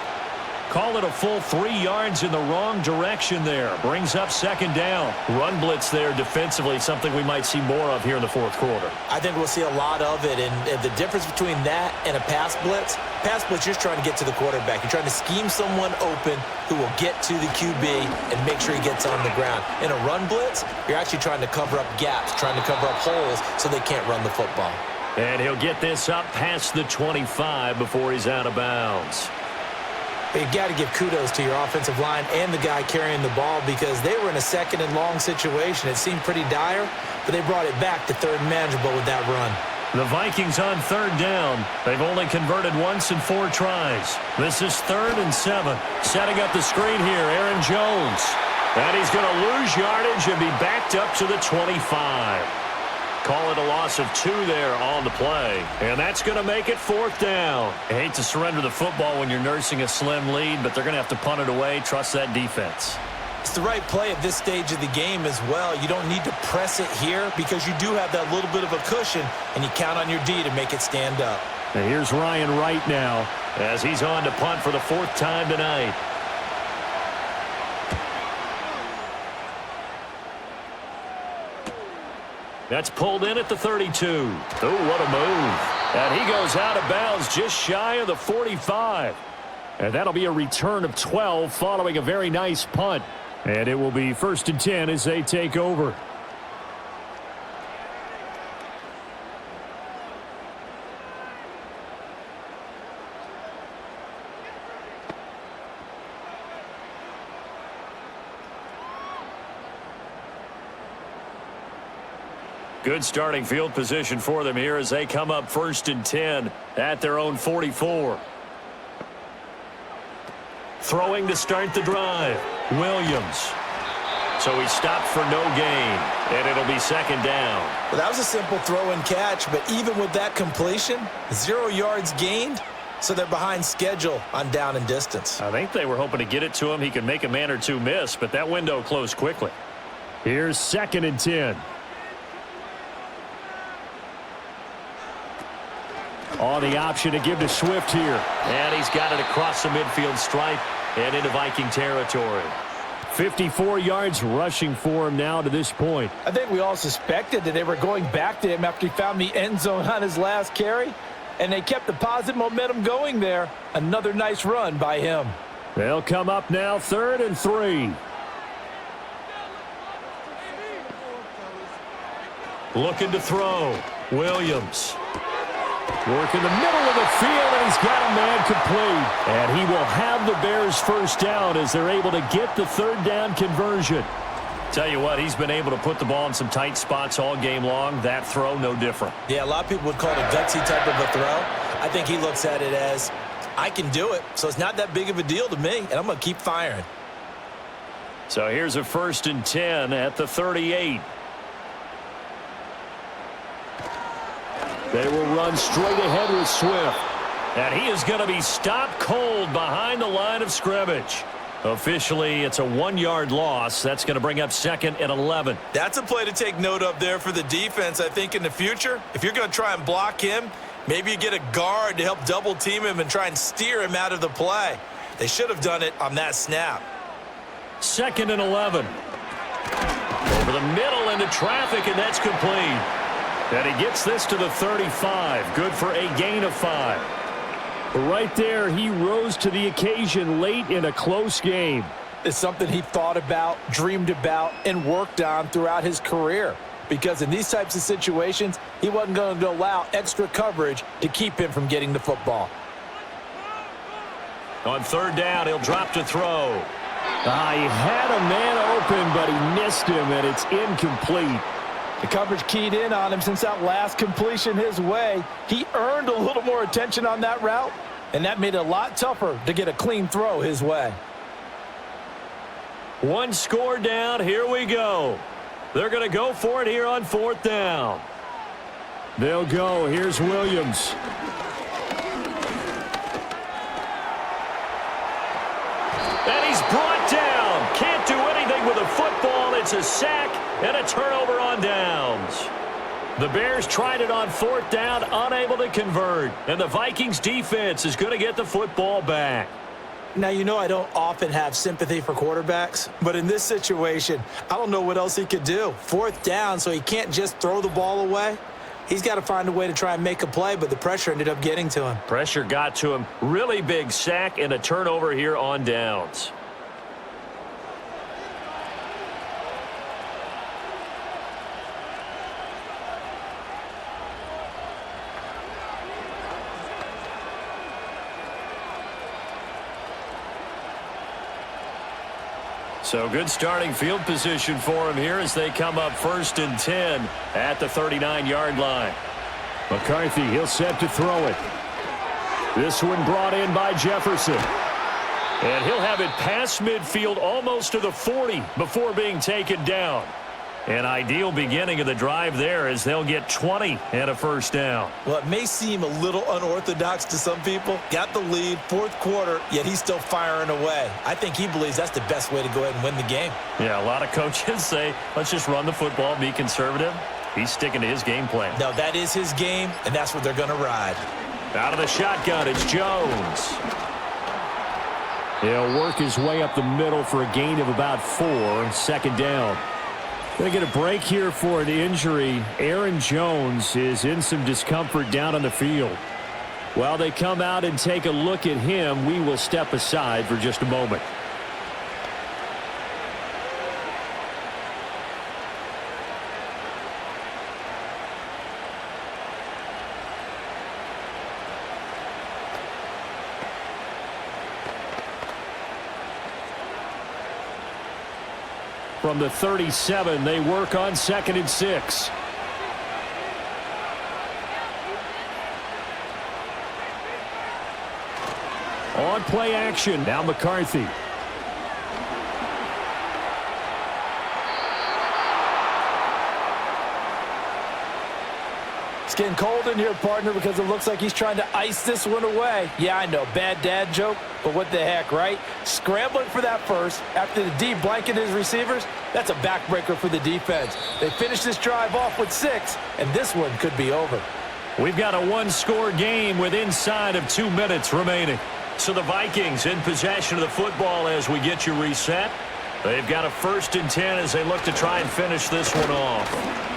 Call it a full 3 yards in the wrong direction there. Brings up 2nd down. Run blitz there defensively, something we might see more of here in the 4th quarter. I think we'll see a lot of it. And the difference between that and a pass blitz, you're just trying to get to the quarterback. You're trying to scheme someone open who will get to the QB and make sure he gets on the ground. In a run blitz, you're actually trying to cover up gaps, trying to cover up holes so they can't run the football. And he'll get this up past the 25 before he's out of bounds. You've got to give kudos to your offensive line and the guy carrying the ball because they were in a 2nd and long situation. It seemed pretty dire, but they brought it back to 3rd and manageable with that run. The Vikings on 3rd down. They've only converted once in 4 tries. This is 3rd and 7. Setting up the screen here, Aaron Jones. And he's going to lose yardage and be backed up to the 25. Call it a loss of 2 there on the play. And that's going to make it 4th down. I hate to surrender the football when you're nursing a slim lead, but they're going to have to punt it away. Trust that defense. It's the right play at this stage of the game as well. You don't need to press it here because you do have that little bit of a cushion, and you count on your D to make it stand up. And here's Ryan Wright now as he's on to punt for the 4th time tonight. That's pulled in at the 32. Oh, what a move. And he goes out of bounds just shy of the 45. And that'll be a return of 12 following a very nice punt. And it will be 1st and 10 as they take over. Good starting field position for them here as they come up 1st and 10 at their own 44. Throwing to start the drive, Williams. So he stopped for no gain, and it'll be 2nd down. Well, that was a simple throw and catch, but even with that completion, 0 yards gained, so they're behind schedule on down and distance. I think they were hoping to get it to him. He could make a man or two miss, but that window closed quickly. Here's 2nd and 10. On the option to give to Swift here. And he's got it across the midfield stripe and into Viking territory. 54 yards rushing for him now to this point. I think we all suspected that they were going back to him after he found the end zone on his last carry, and they kept the positive momentum going there. Another nice run by him. They'll come up now 3rd and 3. Looking to throw. Williams. Work in the middle of the field, and he's got a man complete. And he will have the Bears 1st down as they're able to get the 3rd down conversion. Tell you what, he's been able to put the ball in some tight spots all game long. That throw, no different. Yeah, a lot of people would call it a gutsy type of a throw. I think he looks at it as, I can do it, so it's not that big of a deal to me, and I'm going to keep firing. So here's a 1st and 10 at the 38. They will run straight ahead with Swift. And he is going to be stopped cold behind the line of scrimmage. Officially, it's a 1-yard loss. That's going to bring up 2nd and 11. That's a play to take note of there for the defense, I think, in the future. If you're going to try and block him, maybe you get a guard to help double team him and try and steer him out of the play. They should have done it on that snap. 2nd and 11. Over the middle into traffic, and that's complete. And he gets this to the 35. Good for a gain of 5. Right there, he rose to the occasion late in a close game. It's something he thought about, dreamed about, and worked on throughout his career. Because in these types of situations, he wasn't going to allow extra coverage to keep him from getting the football. On 3rd down, he'll drop to throw. He had a man open, but he missed him, and it's incomplete. The coverage keyed in on him since that last completion his way. He earned a little more attention on that route, and that made it a lot tougher to get a clean throw his way. 1 score down. Here we go. They're going to go for it here on 4th down. They'll go. Here's Williams. And he's brought down. Can't do anything with a football. It's a sack and a turnover on downs. The Bears tried it on 4th down, unable to convert. And the Vikings defense is going to get the football back. Now, you know I don't often have sympathy for quarterbacks, but in this situation, I don't know what else he could do. 4th down, so he can't just throw the ball away. He's got to find a way to try and make a play, but the pressure ended up getting to him. Pressure got to him. Really big sack and a turnover here on downs. So good starting field position for him here as they come up 1st and 10 at the 39-yard line. McCarthy, he'll set to throw it. This one brought in by Jefferson. And he'll have it past midfield almost to the 40 before being taken down. An ideal beginning of the drive there as they'll get 20 and a 1st down. Well, it may seem a little unorthodox to some people. Got the lead, 4th quarter, yet he's still firing away. I think he believes that's the best way to go ahead and win the game. Yeah, a lot of coaches say, let's just run the football, be conservative. He's sticking to his game plan. No, that is his game, and that's what they're going to ride. Out of the shotgun, it's Jones. He'll work his way up the middle for a gain of about 4, 2nd down. Going to get a break here for an injury. Aaron Jones is in some discomfort down on the field. While they come out and take a look at him, we will step aside for just a moment. From the 37, they work on 2nd and 6. on play action. Now McCarthy. It's getting cold in here, partner, because it looks like he's trying to ice this one away. Yeah, I know, bad dad joke, but what the heck, right? Scrambling for that first after the D blanketed his receivers, that's a backbreaker for the defense. They finish this drive off with 6, and this one could be over. We've got a one-score game with inside of 2 minutes remaining. So the Vikings in possession of the football as we get you reset. They've got a 1st and 10 as they look to try and finish this one off.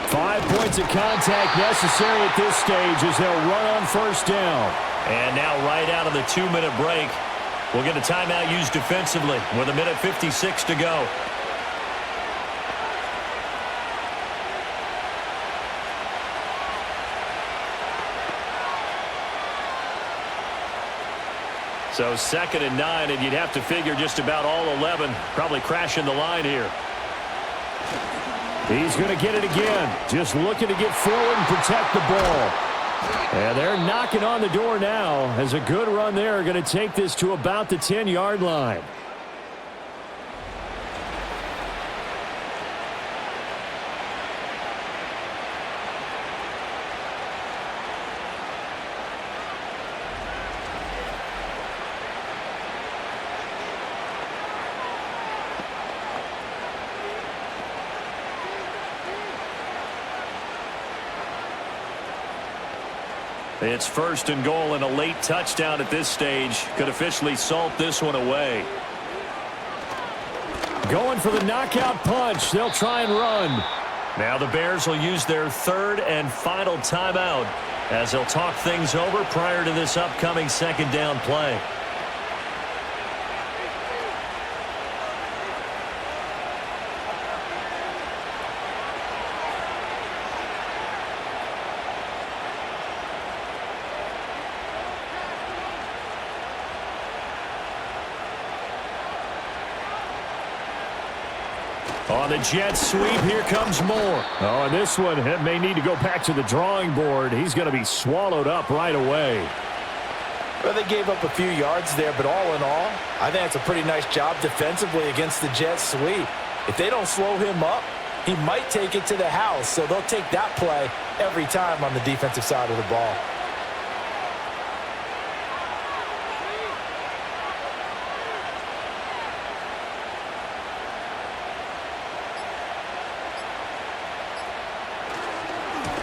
5 points of contact necessary at this stage as they'll run on 1st down. And now right out of the 2-minute break, we'll get a timeout used defensively with 1:56 to go. So 2nd and 9, and you'd have to figure just about all 11 probably crashing the line here. He's going to get it again. Just looking to get forward and protect the ball. And they're knocking on the door now as a good run there. Going to take this to about the 10-yard line. It's 1st and goal, and a late touchdown at this stage could officially salt this one away. Going for the knockout punch. They'll try and run. Now the Bears will use their 3rd and final timeout as they'll talk things over prior to this upcoming 2nd down play. On the jet sweep, here comes Moore. Oh, and this one may need to go back to the drawing board. He's going to be swallowed up right away. Well, they gave up a few yards there, but all in all, I think it's a pretty nice job defensively against the jet sweep. If they don't slow him up, he might take it to the house, so they'll take that play every time on the defensive side of the ball.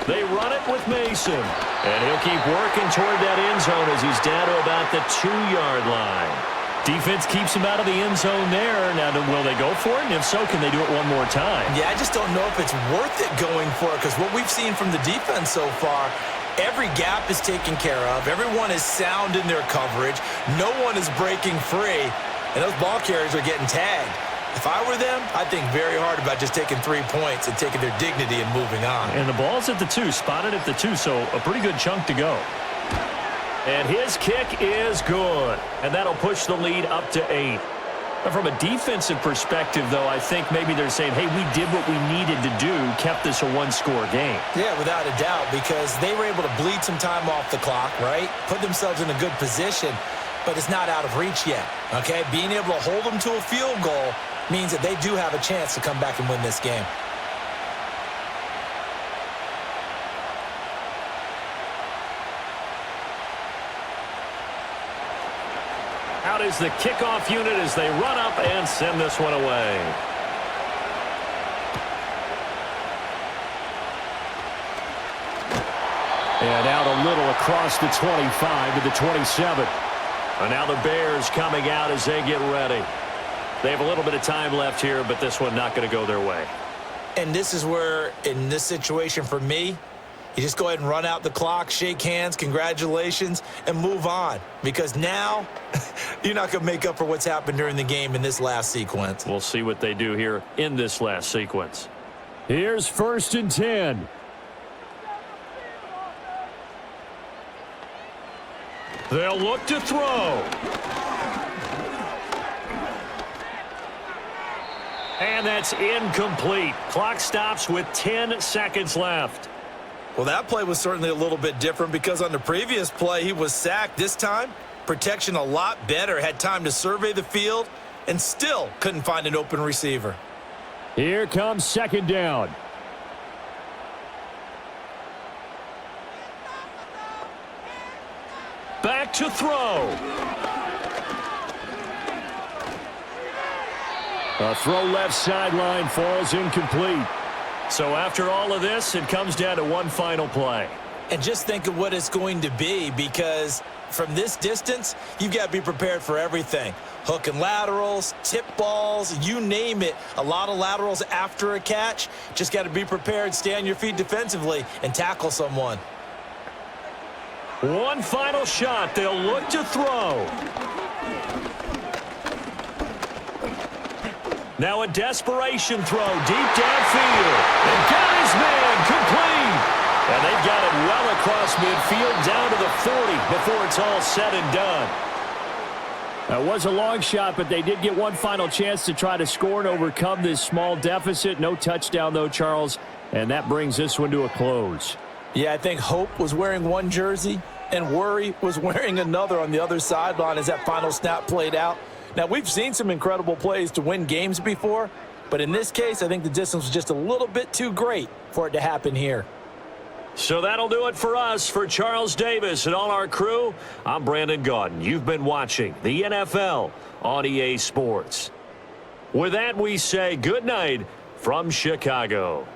They run it with Mason. And he'll keep working toward that end zone as he's down to about the 2-yard line. Defense keeps him out of the end zone there. Now, will they go for it? And if so, can they do it one more time? Yeah, I just don't know if it's worth it going for it because what we've seen from the defense so far, every gap is taken care of. Everyone is sound in their coverage. No one is breaking free. And those ball carriers are getting tagged. If I were them, I'd think very hard about just taking 3 points and taking their dignity and moving on. And the ball's at the 2, spotted at the 2, so a pretty good chunk to go. And his kick is good. And that'll push the lead up to 8. Now, from a defensive perspective, though, I think maybe they're saying, hey, we did what we needed to do, kept this a 1-score game. Yeah, without a doubt, because they were able to bleed some time off the clock, right? Put themselves in a good position, but it's not out of reach yet, okay? Being able to hold them to a field goal means that they do have a chance to come back and win this game. Out is the kickoff unit as they run up and send this one away. And out a little across the 25 to the 27. And now the Bears coming out as they get ready. They have a little bit of time left here, but this one not going to go their way. And this is where, in this situation for me, you just go ahead and run out the clock, shake hands, congratulations, and move on. Because now, you're not going to make up for what's happened during the game in this last sequence. We'll see what they do here in this last sequence. Here's 1st and 10. They'll look to throw. And that's incomplete. Clock stops with 10 seconds left. Well, that play was certainly a little bit different because on the previous play, he was sacked. This time, Protection a lot better, had time to survey the field, and still couldn't find an open receiver. Here comes second down. Back to throw. A throw left sideline falls incomplete. So after all of this, it comes down to one final play. And just think of what it's going to be, because from this distance, you've got to be prepared for everything. Hook and laterals, tip balls, you name it. A lot of laterals after a catch. Just got to be prepared, stay on your feet defensively, and tackle someone. One final shot. They'll look to throw. Now a desperation throw deep downfield. And got his man complete. And they've got it well across midfield down to the 40 before it's all said and done. That was a long shot, but they did get one final chance to try to score and overcome this small deficit. No touchdown, though, Charles. And that brings this one to a close. Yeah, I think Hope was wearing one jersey and Worry was wearing another on the other sideline as that final snap played out. Now, we've seen some incredible plays to win games before, but in this case, I think the distance was just a little bit too great for it to happen here. So that'll do it for us. For Charles Davis and all our crew, I'm Brandon Gaudin. You've been watching the NFL on EA Sports. With that, we say good night from Chicago.